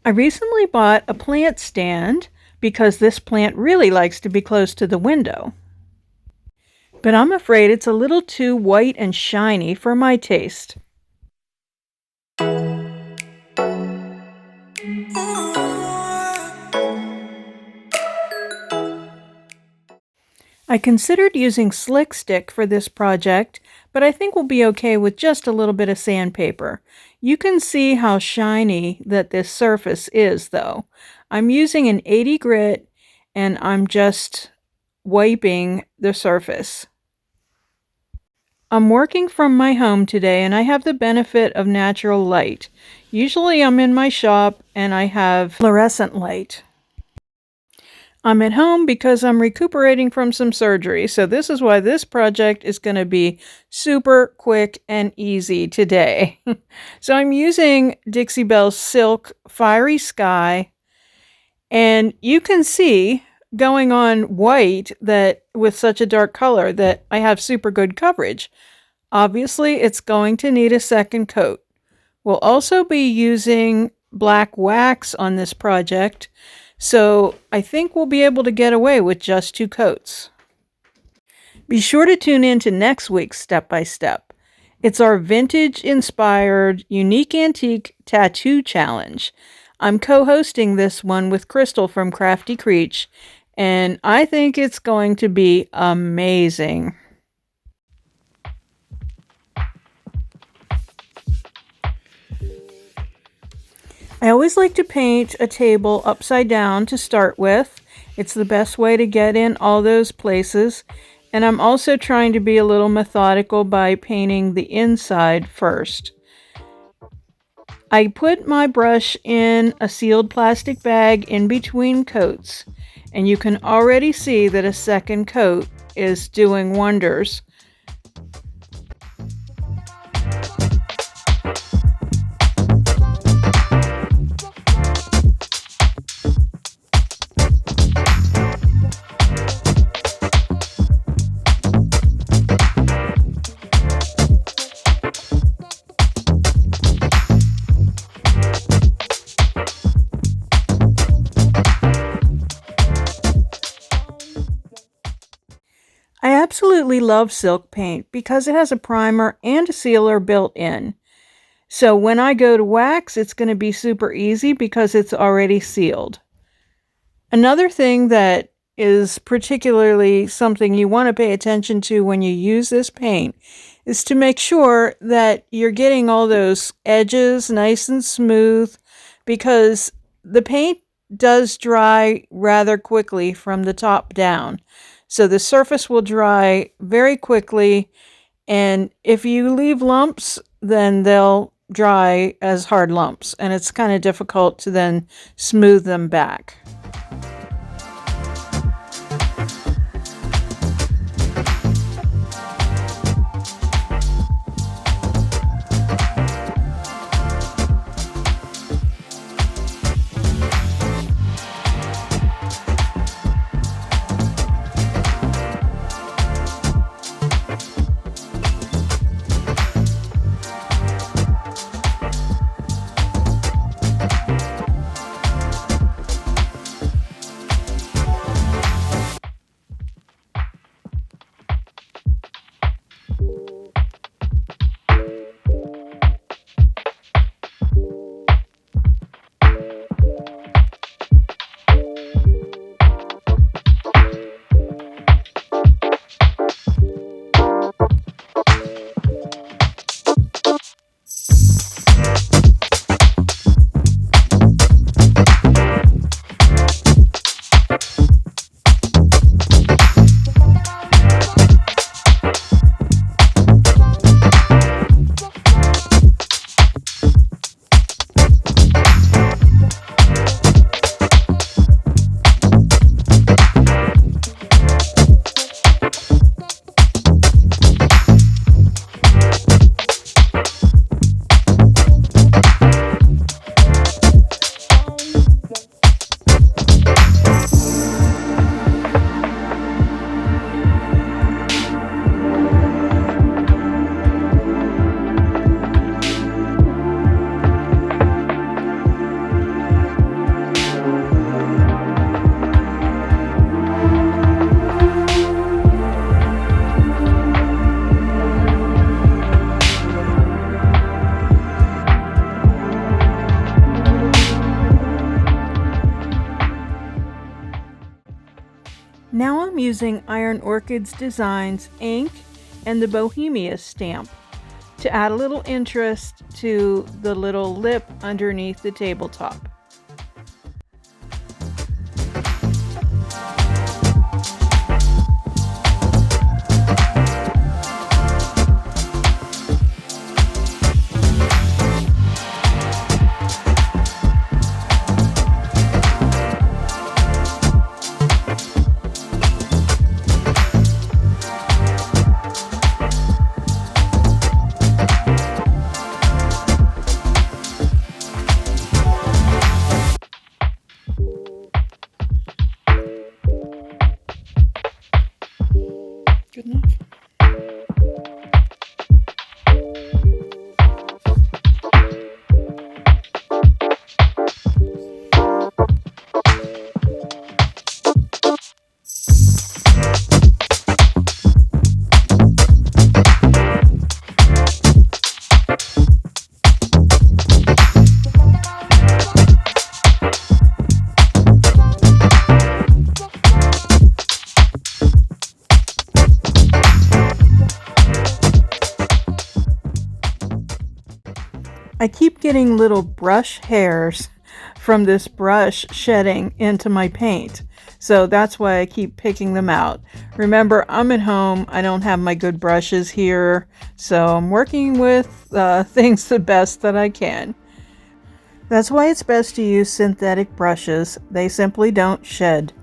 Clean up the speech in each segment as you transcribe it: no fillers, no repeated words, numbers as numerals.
I recently bought a plant stand because this plant really likes to be close to the window. But I'm afraid it's a little too white and shiny for my taste. I considered using Slick Stick for this project, but I think we'll be okay with just a little bit of sandpaper. You can see how shiny that this surface is, though. I'm using an 80 grit, and I'm just wiping the surface. I'm working from my home today, and I have the benefit of natural light. Usually I'm in my shop, and I have fluorescent light. I'm at home because I'm recuperating from some surgery, so this is why this project is going to be super quick and easy today. So I'm using Dixie Belle's Silk Fiery Sky, and you can see going on white that with such a dark color that I have super good coverage. Obviously, it's going to need a second coat. We'll also be using black wax on this project, so I think we'll be able to get away with just 2 coats. Be sure to tune in to next week's Step by Step. It's our vintage-inspired, unique antique tattoo challenge. I'm co-hosting this one with Crystal from Crafty Creech, and I think it's going to be amazing. I always like to paint a table upside down to start with. It's the best way to get in all those places. And I'm also trying to be a little methodical by painting the inside first. I put my brush in a sealed plastic bag in between coats, and you can already see that a second coat is doing wonders. I absolutely love silk paint because it has a primer and a sealer built in. So when I go to wax, it's going to be super easy because it's already sealed. Another thing that is particularly something you want to pay attention to when you use this paint is to make sure that you're getting all those edges nice and smooth, because the paint does dry rather quickly from the top down. So the surface will dry very quickly, and if you leave lumps, then they'll dry as hard lumps, and it's kind of difficult to then smooth them back. Now I'm using Iron Orchids Designs ink and the Bohemia stamp to add a little interest to the little lip underneath the tabletop. Good enough. I keep getting little brush hairs from this brush shedding into my paint, so that's why I keep picking them out. Remember, I'm at home, I don't have my good brushes here, so I'm working with things the best that I can. That's why it's best to use synthetic brushes. They simply don't shed.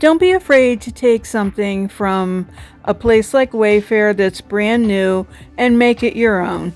Don't be afraid to take something from a place like Wayfair that's brand new and make it your own.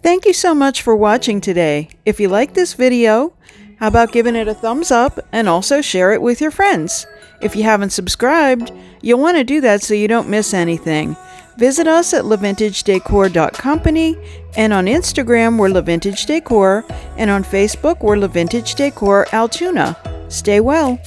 Thank you so much for watching today. If you like this video, how about giving it a thumbs up and also share it with your friends? If you haven't subscribed, you'll want to do that so you don't miss anything. Visit us at LaVintageDecor.company, and on Instagram we're LaVintageDecor, and on Facebook we're LaVintageDecor Altoona. Stay well.